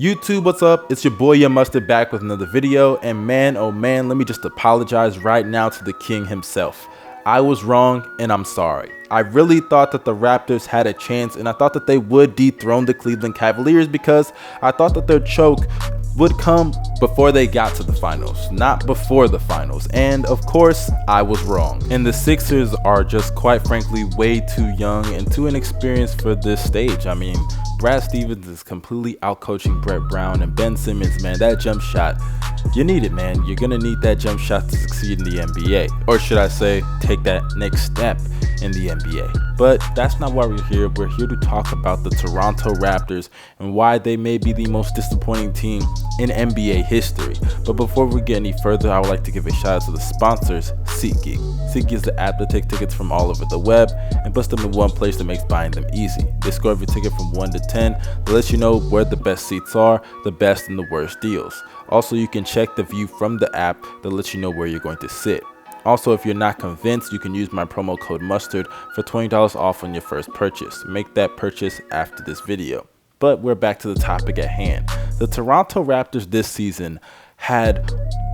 YouTube, what's up? It's your boy Young Mustard back with another video, and man, oh man, let me just apologize right now to the king himself. I was wrong and I'm sorry. I really thought that the Raptors had a chance, and I thought that they would dethrone the Cleveland Cavaliers because I thought that their choke would come before they got to the finals, not before the finals. And of course, I was wrong. And the Sixers are just quite frankly way too young and too inexperienced for this stage. I mean, Brad Stevens is completely out-coaching Brett Brown, and Ben Simmons, man, that jump shot, you need it, man. You're gonna need that jump shot to succeed in the NBA. Or should I say, take that next step in the NBA. But that's not why we're here. We're here to talk about the Toronto Raptors and why they may be the most disappointing team in NBA history. But before we get any further, I would like to give a shout out to the sponsors, SeatGeek. SeatGeek is the app that takes tickets from all over the web and puts them in one place that makes buying them easy. They score every ticket from 1 to 10 to let you know where the best seats are, the best and the worst deals. Also, you can check the view from the app that lets you know where you're going to sit. Also, if you're not convinced, you can use my promo code MUSTARD for $20 off on your first purchase. Make that purchase after this video. But we're back to the topic at hand. The Toronto Raptors this season had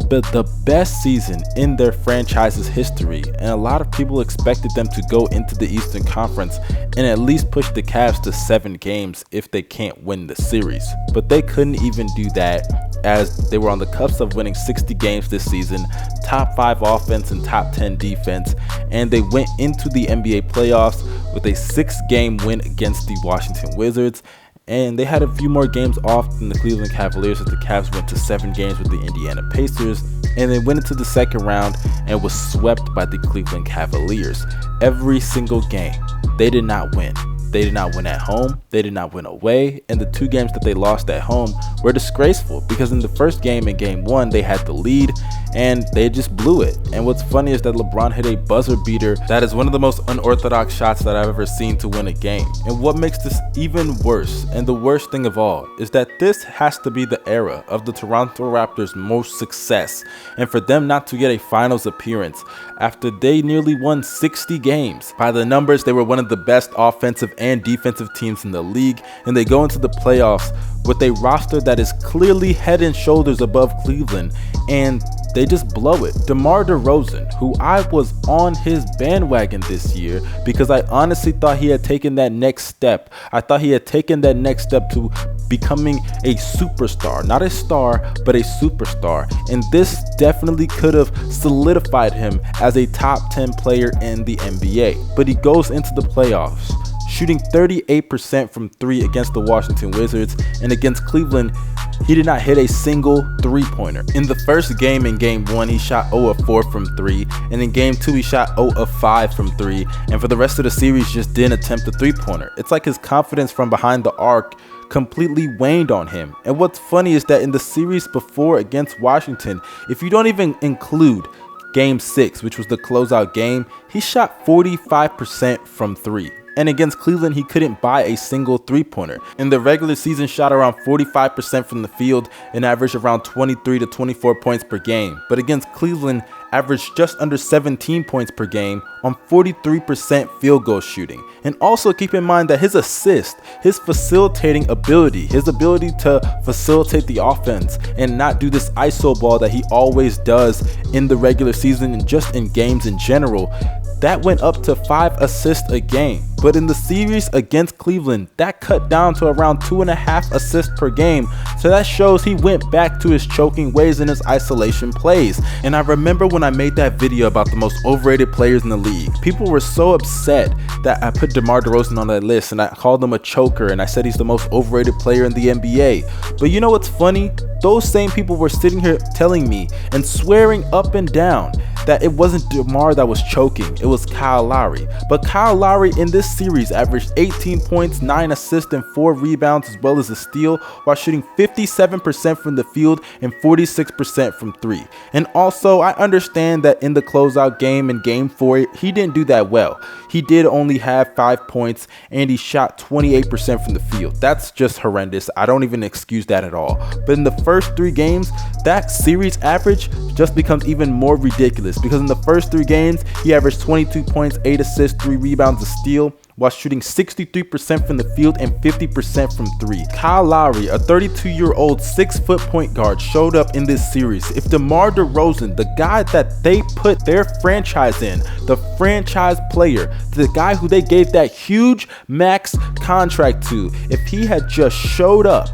the best season in their franchise's history, and a lot of people expected them to go into the Eastern Conference and at least push the Cavs to 7 games if they can't win the series. But they couldn't even do that, as they were on the cusp of winning 60 games this season, top 5 offense and top 10 defense, and they went into the NBA playoffs with a 6-game win against the Washington Wizards. And they had a few more games off than the Cleveland Cavaliers, as the Cavs went to 7 games with the Indiana Pacers, and they went into the second round and was swept by the Cleveland Cavaliers. Every single game, they did not win. They did not win at home, they did not win away, and the 2 games that they lost at home were disgraceful, because in the first game, in game 1, they had the lead and they just blew it. And what's funny is that LeBron hit a buzzer beater that is one of the most unorthodox shots that I've ever seen to win a game. And what makes this even worse, and the worst thing of all, is that this has to be the era of the Toronto Raptors' most success, and for them not to get a finals appearance after they nearly won 60 games. By the numbers, they were one of the best offensive and defensive teams in the league, and they go into the playoffs with a roster that is clearly head and shoulders above Cleveland, and they just blow it. Demar Derozan, who I was on his bandwagon this year because I honestly thought he had taken that next step. I thought he had taken that next step to becoming a superstar, not a star, but a superstar. And this definitely could have solidified him as a top 10 player in the NBA. But he goes into the playoffs shooting 38% from 3 against the Washington Wizards, and against Cleveland, he did not hit a single 3-pointer. In the first game, in game 1, he shot 0 of 4 from 3, and in game 2, he shot 0 of 5 from 3, and for the rest of the series, just didn't attempt a 3-pointer. It's like his confidence from behind the arc completely waned on him. And what's funny is that in the series before against Washington, if you don't even include game 6, which was the closeout game, he shot 45% from 3. And against Cleveland, he couldn't buy a single 3-pointer. In the regular season, shot around 45% from the field and averaged around 23 to 24 points per game. But against Cleveland, averaged just under 17 points per game on 43% field goal shooting. And also keep in mind that his assist, his facilitating ability, his ability to facilitate the offense and not do this ISO ball that he always does in the regular season and just in games in general, that went up to 5 assists a game. But in the series against Cleveland, that cut down to around 2.5 assists per game. So that shows he went back to his choking ways in his isolation plays. And I remember when I made that video about the most overrated players in the league, people were so upset that I put Demar Derozan on that list and I called him a choker and I said he's the most overrated player in the NBA. But you know what's funny? Those same people were sitting here telling me and swearing up and down that it wasn't DeMar that was choking, it was Kyle Lowry. But Kyle Lowry in this series averaged 18 points, 9 assists, and 4 rebounds, as well as a steal, while shooting 57% from the field and 46% from 3. And also, I understand that in the closeout game in game 4, he didn't do that well. He did only have 5 points and he shot 28% from the field. That's just horrendous. I don't even excuse that at all. But in the first 3 games, that series average just becomes even more ridiculous because in the first 3 games, he averaged 22 points, 8 assists, 3 rebounds, a steal, while shooting 63% from the field and 50% from 3. Kyle Lowry, a 32-year-old 6-foot point guard, showed up in this series. If Demar Derozan, the guy that they put their franchise in, the franchise player, the guy who they gave that huge max contract to, if he had just showed up,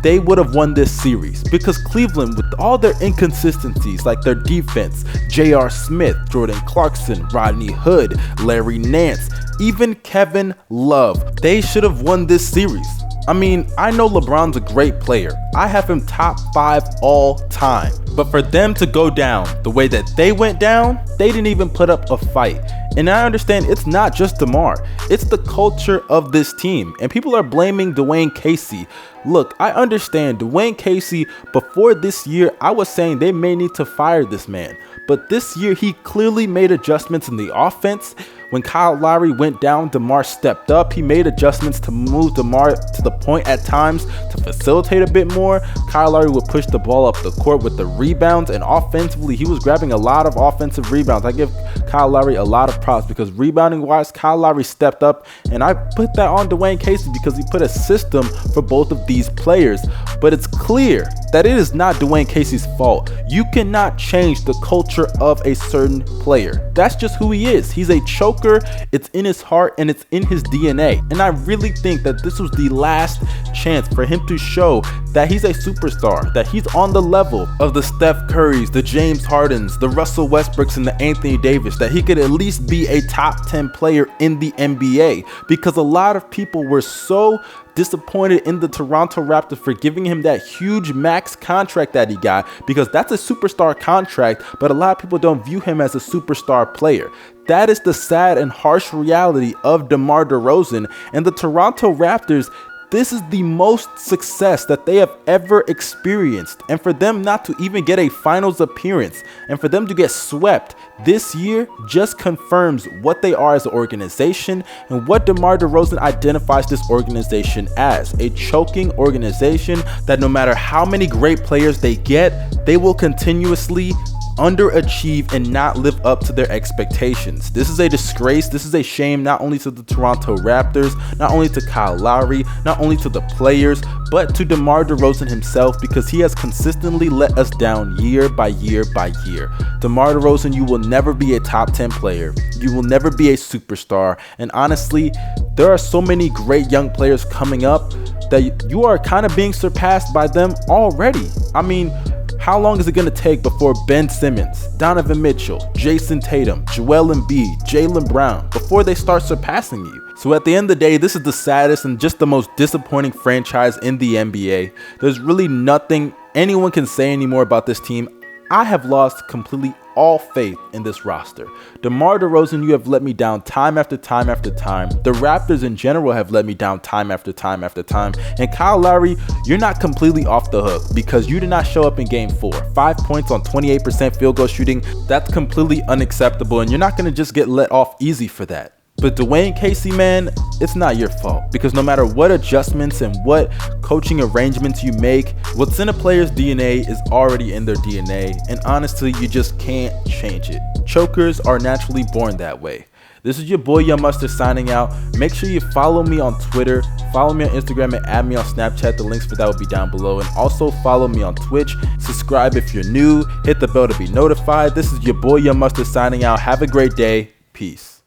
they would have won this series because Cleveland, with all their inconsistencies like their defense, J.R. Smith, Jordan Clarkson, Rodney Hood, Larry Nance, even Kevin Love, they should have won this series. I mean, I know LeBron's a great player. I have him top 5 all time. But for them to go down the way that they went down, they didn't even put up a fight. And I understand it's not just DeMar, it's the culture of this team. And people are blaming Dwayne Casey. Look, I understand Dwayne Casey, before this year, I was saying they may need to fire this man. But this year, he clearly made adjustments in the offense. When Kyle Lowry went down, DeMar stepped up. He made adjustments to move DeMar to the point at times to facilitate a bit more. Kyle Lowry would push the ball up the court with the rebounds, and offensively, he was grabbing a lot of offensive rebounds. I give Kyle Lowry a lot of props because rebounding-wise, Kyle Lowry stepped up, and I put that on Dwayne Casey because he put a system for both of these players. But it's clear that it is not Dwayne Casey's fault. You cannot change the culture of a certain player. That's just who he is. He's a choker. It's in his heart and it's in his DNA. And I really think that this was the last chance for him to show that he's a superstar, that he's on the level of the Steph Currys, the James Hardens, the Russell Westbrooks, and the Anthony Davis, that he could at least be a top 10 player in the NBA, because a lot of people were so disappointed in the Toronto Raptors for giving him that huge max contract that he got, because that's a superstar contract, but a lot of people don't view him as a superstar player. That is the sad and harsh reality of DeMar Derozan and the Toronto Raptors. This is the most success that they have ever experienced, and for them not to even get a finals appearance and for them to get swept this year just confirms what they are as an organization and what DeMar Derozan identifies this organization as: a choking organization that no matter how many great players they get, they will continuously underachieve and not live up to their expectations. This is a disgrace. This is a shame, not only to the Toronto Raptors, not only to Kyle Lowry, not only to the players, but to DeMar Derozan himself, because he has consistently let us down year by year by year. DeMar Derozan, you will never be a top 10 player. You will never be a superstar. And honestly, there are so many great young players coming up that you are kind of being surpassed by them already. I mean, how long is it going to take before Ben Simmons, Donovan Mitchell, Jason Tatum, Joel Embiid, Jaylen Brown, before they start surpassing you? So at the end of the day, this is the saddest and just the most disappointing franchise in the NBA. There's really nothing anyone can say anymore about this team. I have lost completely all faith in this roster. DeMar Derozan, you have let me down time after time after time. The Raptors in general have let me down time after time after time. And Kyle Lowry, you're not completely off the hook because you did not show up in game 4. 5 points on 28% field goal shooting. That's completely unacceptable, and you're not going to just get let off easy for that. But Dwayne Casey, man, it's not your fault, because no matter what adjustments and what coaching arrangements you make, what's in a player's DNA is already in their DNA, and honestly, you just can't change it. Chokers are naturally born that way. This is your boy Young Mustard signing out. Make sure you follow me on Twitter, follow me on Instagram, and add me on Snapchat. The links for that will be down below. And also follow me on Twitch. Subscribe if you're new. Hit the bell to be notified. This is your boy Young Mustard signing out. Have a great day. Peace.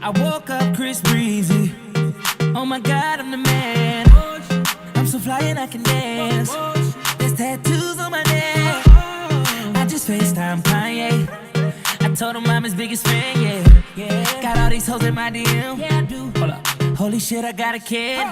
I woke up Chris Breezy. Oh my God, I'm the man. I'm so fly and I can dance. There's tattoos on my neck. I just FaceTime Kanye. I told him I'm his biggest fan, yeah. Got all these hoes in my DM. Yeah, I do. Hold up. Holy shit, I got a kid.